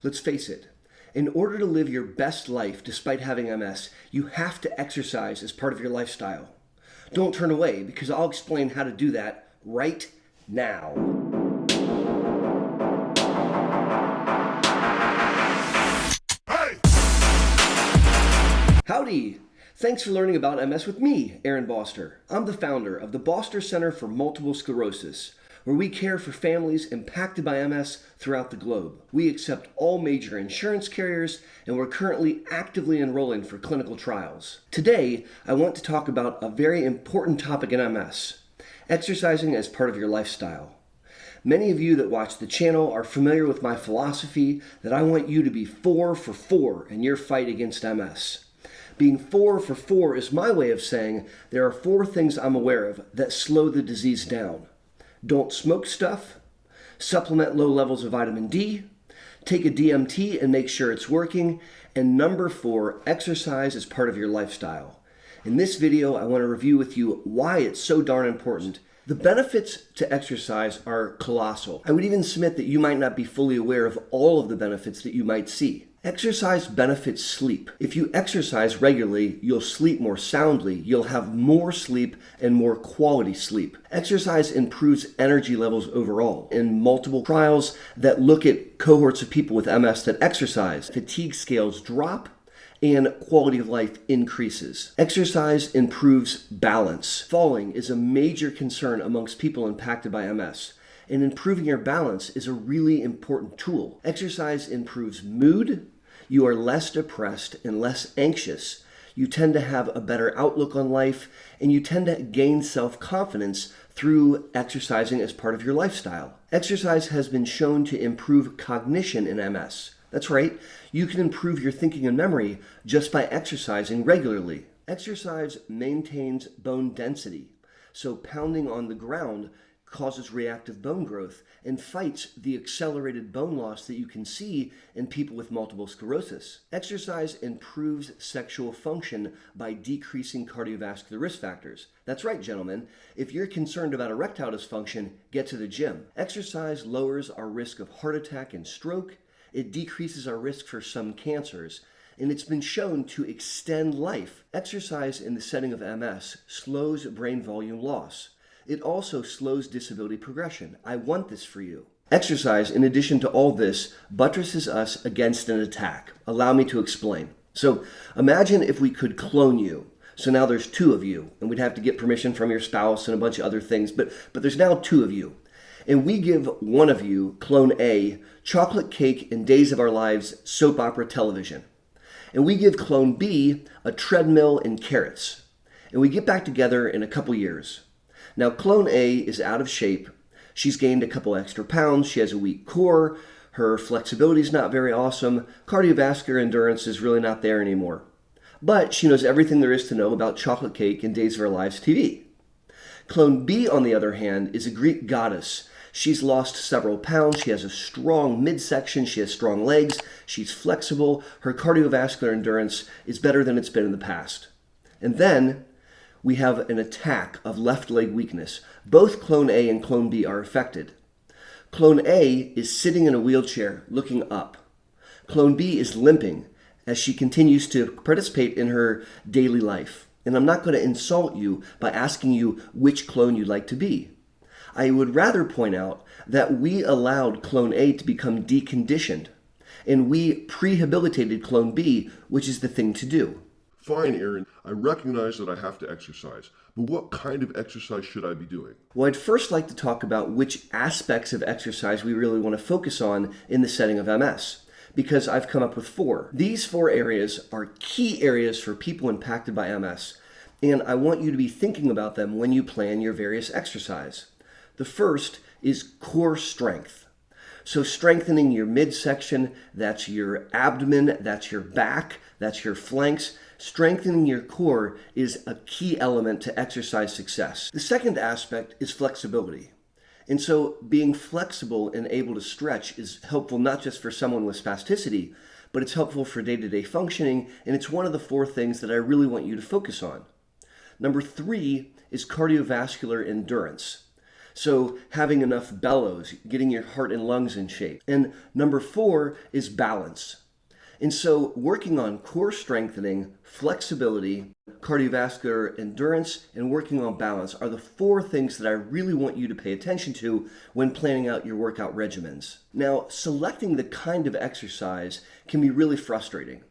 Let's face it, in order to live your best life despite having MS, you have to exercise as part of your lifestyle. Don't turn away because I'll explain how to do that right now. Hey! Howdy! Thanks for learning about MS with me, Aaron Boster. I'm the founder of the Boster Center for Multiple Sclerosis, where we care for families impacted by MS throughout the globe. We accept all major insurance carriers, and we're currently actively enrolling for clinical trials. Today, I want to talk about a very important topic in MS, exercising as part of your lifestyle. Many of you that watch the channel are familiar with my philosophy that I want you to be 4 for 4 in your fight against MS. Being 4 for 4 is my way of saying there are 4 things I'm aware of that slow the disease down. Don't smoke stuff, supplement low levels of vitamin D, take a DMT and make sure it's working, and number 4, exercise as part of your lifestyle. In this video, I want to review with you why it's so darn important. The benefits to exercise are colossal. I would even submit that you might not be fully aware of all of the benefits that you might see. Exercise benefits sleep. If you exercise regularly, you'll sleep more soundly, you'll have more sleep and more quality sleep. Exercise improves energy levels overall. In multiple trials that look at cohorts of people with MS that exercise, fatigue scales drop and quality of life increases. Exercise improves balance. Falling is a major concern amongst people impacted by MS. And improving your balance is a really important tool. Exercise improves mood. You are less depressed and less anxious. You tend to have a better outlook on life, and you tend to gain self-confidence through exercising as part of your lifestyle. Exercise has been shown to improve cognition in MS. That's right, you can improve your thinking and memory just by exercising regularly. Exercise maintains bone density, so pounding on the ground causes reactive bone growth and fights the accelerated bone loss that you can see in people with multiple sclerosis. Exercise improves sexual function by decreasing cardiovascular risk factors. That's right, gentlemen. If you're concerned about erectile dysfunction, get to the gym. Exercise lowers our risk of heart attack and stroke. It decreases our risk for some cancers, and it's been shown to extend life. Exercise in the setting of MS slows brain volume loss. It also slows disability progression. I want this for you. Exercise, in addition to all this, buttresses us against an attack. Allow me to explain. So imagine if we could clone you. So now there's 2 of you, and we'd have to get permission from your spouse and a bunch of other things, but there's now 2 of you. And we give one of you, clone A, chocolate cake and Days of Our Lives soap opera television. And we give clone B a treadmill and carrots. And we get back together in a couple years. Now, clone A is out of shape. She's gained a couple extra pounds. She has a weak core. Her flexibility is not very awesome. Cardiovascular endurance is really not there anymore. But she knows everything there is to know about chocolate cake and Days of Our Lives TV. Clone B, on the other hand, is a Greek goddess. She's lost several pounds. She has a strong midsection. She has strong legs. She's flexible. Her cardiovascular endurance is better than it's been in the past. And then we have an attack of left leg weakness. Both clone A and clone B are affected. Clone A is sitting in a wheelchair looking up. Clone B is limping as she continues to participate in her daily life. And I'm not going to insult you by asking you which clone you'd like to be. I would rather point out that we allowed clone A to become deconditioned, and we prehabilitated clone B, which is the thing to do. Fine, Aaron, I recognize that I have to exercise, but what kind of exercise should I be doing? Well, I'd first like to talk about which aspects of exercise we really want to focus on in the setting of MS, because I've come up with 4. These 4 areas are key areas for people impacted by MS, and I want you to be thinking about them when you plan your various exercise. The first is core strength. So strengthening your midsection, that's your abdomen, that's your back, that's your flanks. Strengthening your core is a key element to exercise success. The second aspect is flexibility. And so being flexible and able to stretch is helpful not just for someone with spasticity, but it's helpful for day-to-day functioning, and it's one of the 4 things that I really want you to focus on. Number 3 is cardiovascular endurance. So having enough bellows, getting your heart and lungs in shape. And number 4 is balance. And so working on core strengthening, flexibility, cardiovascular endurance, and working on balance are the 4 things that I really want you to pay attention to when planning out your workout regimens. Now, selecting the kind of exercise can be really frustrating.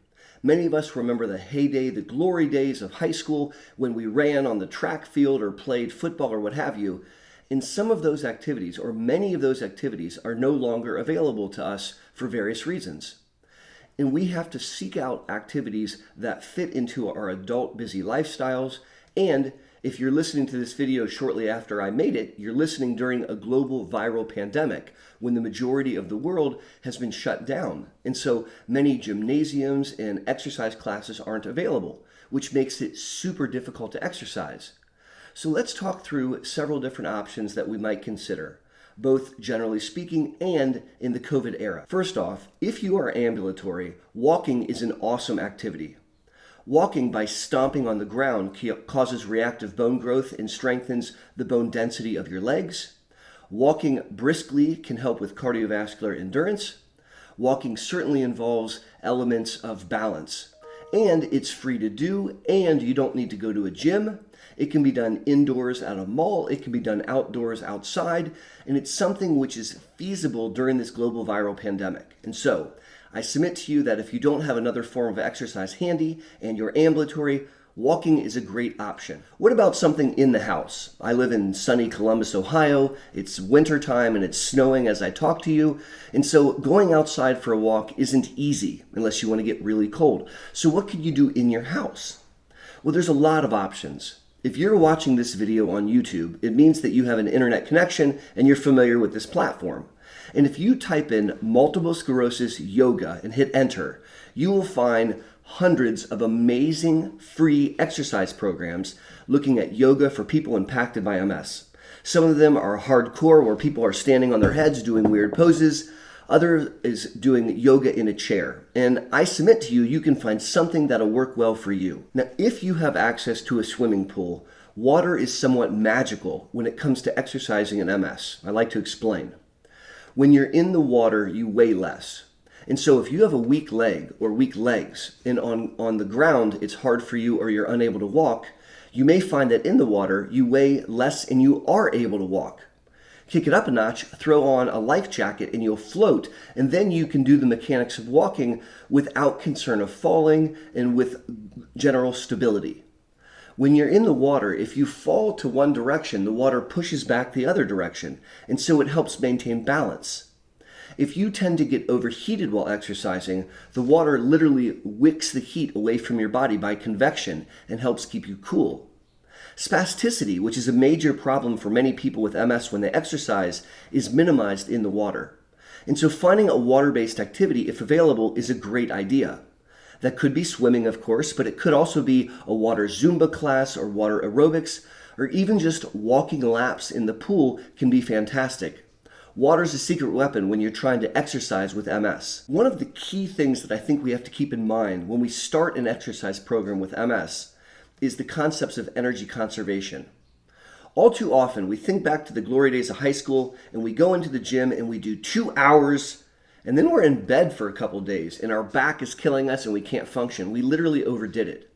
Many of us remember the heyday, the glory days of high school when we ran on the track field or played football or what have you. And some of those activities, or many of those activities, are no longer available to us for various reasons. And we have to seek out activities that fit into our adult busy lifestyles. And if you're listening to this video shortly after I made it, you're listening during a global viral pandemic when the majority of the world has been shut down. And so many gymnasiums and exercise classes aren't available, which makes it super difficult to exercise. So let's talk through several different options that we might consider, both generally speaking and in the COVID era. First off, if you are ambulatory, walking is an awesome activity. Walking by stomping on the ground causes reactive bone growth and strengthens the bone density of your legs. Walking briskly can help with cardiovascular endurance. Walking certainly involves elements of balance. And it's free to do, and you don't need to go to a gym. It can be done indoors at a mall, it can be done outdoors outside, and it's something which is feasible during this global viral pandemic. And so, I submit to you that if you don't have another form of exercise handy and you're ambulatory, walking is a great option. What about something in the house? I live in sunny Columbus, Ohio. It's wintertime and it's snowing as I talk to you. And so going outside for a walk isn't easy unless you want to get really cold. So what can you do in your house? Well, there's a lot of options. If you're watching this video on YouTube, it means that you have an internet connection and you're familiar with this platform. And if you type in multiple sclerosis yoga and hit enter, you will find hundreds of amazing free exercise programs looking at yoga for people impacted by MS. Some of them are hardcore where people are standing on their heads doing weird poses. Other is doing yoga in a chair. And I submit to you, you can find something that'll work well for you. Now, if you have access to a swimming pool, water is somewhat magical when it comes to exercising in MS. I like to explain. When you're in the water, you weigh less. And so if you have a weak leg or weak legs and on the ground it's hard for you or you're unable to walk, you may find that in the water you weigh less and you are able to walk. Kick it up a notch, throw on a life jacket and you'll float, and then you can do the mechanics of walking without concern of falling and with general stability. When you're in the water, if you fall to one direction, the water pushes back the other direction, and so it helps maintain balance. If you tend to get overheated while exercising, the water literally wicks the heat away from your body by convection and helps keep you cool. Spasticity, which is a major problem for many people with MS when they exercise, is minimized in the water. And so finding a water-based activity, if available, is a great idea. That could be swimming, of course, but it could also be a water Zumba class or water aerobics, or even just walking laps in the pool can be fantastic. Water is a secret weapon when you're trying to exercise with MS. One of the key things that I think we have to keep in mind when we start an exercise program with MS is the concepts of energy conservation. All too often, we think back to the glory days of high school and we go into the gym and we do 2 hours and then we're in bed for a couple days and our back is killing us and we can't function. We literally overdid it.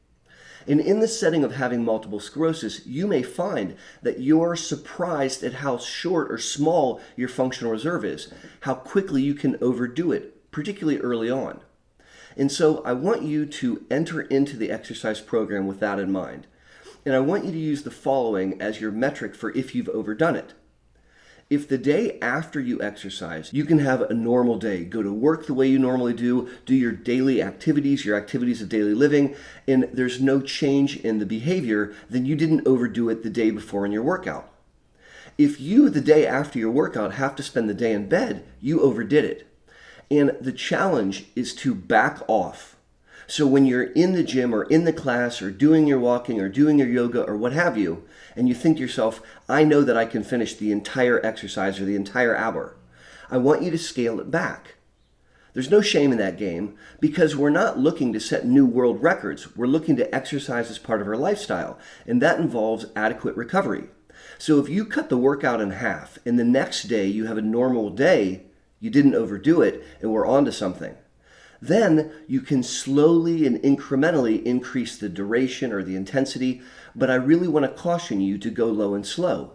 And in the setting of having multiple sclerosis, you may find that you're surprised at how short or small your functional reserve is, how quickly you can overdo it, particularly early on. And so I want you to enter into the exercise program with that in mind. And I want you to use the following as your metric for if you've overdone it. If the day after you exercise, you can have a normal day, go to work the way you normally do your daily activities, your activities of daily living, and there's no change in the behavior, then you didn't overdo it the day before in your workout. If you, the day after your workout, have to spend the day in bed, you overdid it. And the challenge is to back off. So when you're in the gym or in the class or doing your walking or doing your yoga or what have you, and you think to yourself, I know that I can finish the entire exercise or the entire hour, I want you to scale it back. There's no shame in that game because we're not looking to set new world records. We're looking to exercise as part of our lifestyle, and that involves adequate recovery. So if you cut the workout in half and the next day you have a normal day, you didn't overdo it and we're on to something. Then you can slowly and incrementally increase the duration or the intensity, but I really want to caution you to go low and slow.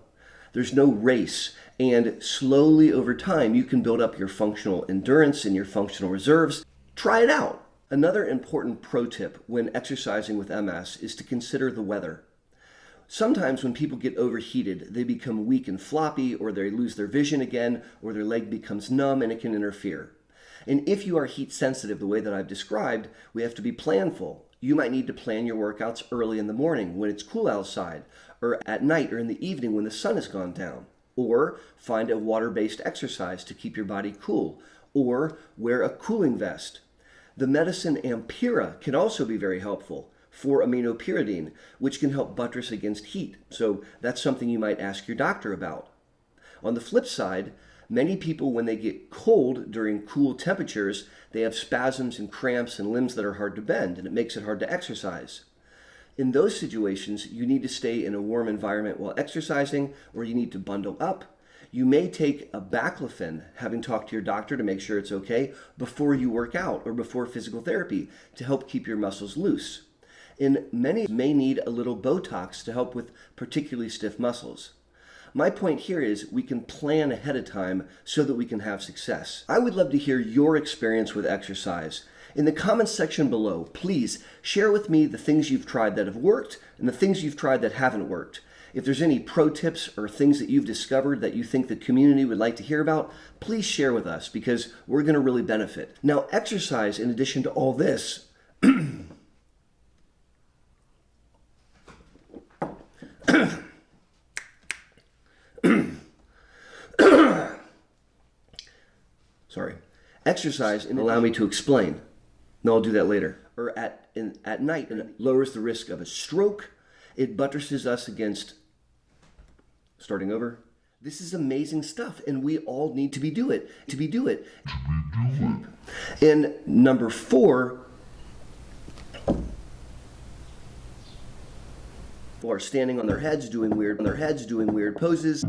There's no race, and slowly over time you can build up your functional endurance and your functional reserves. Try it out. Another important pro tip when exercising with MS is to consider the weather. Sometimes when people get overheated, they become weak and floppy, or they lose their vision again, or their leg becomes numb and it can interfere. And if you are heat sensitive the way that I've described, we have to be planful. You might need to plan your workouts early in the morning when it's cool outside, or at night or in the evening when the sun has gone down. Or find a water-based exercise to keep your body cool, or wear a cooling vest. The medicine Ampera can also be very helpful for aminopyridine, which can help buttress against heat. So that's something you might ask your doctor about. On the flip side, many people, when they get cold during cool temperatures, they have spasms and cramps and limbs that are hard to bend, and it makes it hard to exercise. In those situations, you need to stay in a warm environment while exercising, or you need to bundle up. You may take a baclofen, having talked to your doctor to make sure it's okay, before you work out or before physical therapy to help keep your muscles loose. And many may need a little Botox to help with particularly stiff muscles. My point here is we can plan ahead of time so that we can have success. I would love to hear your experience with exercise. In the comments section below, please share with me the things you've tried that have worked and the things you've tried that haven't worked. If there's any pro tips or things that you've discovered that you think the community would like to hear about, please share with us because we're going to really benefit. Now, exercise, in addition to all this, exercise and allow me to explain. No, I'll do that later. Or at night, and it lowers the risk of a stroke. It buttresses us against, starting over. This is amazing stuff, and we all need to do it. And number 4, people are standing on their heads doing weird poses.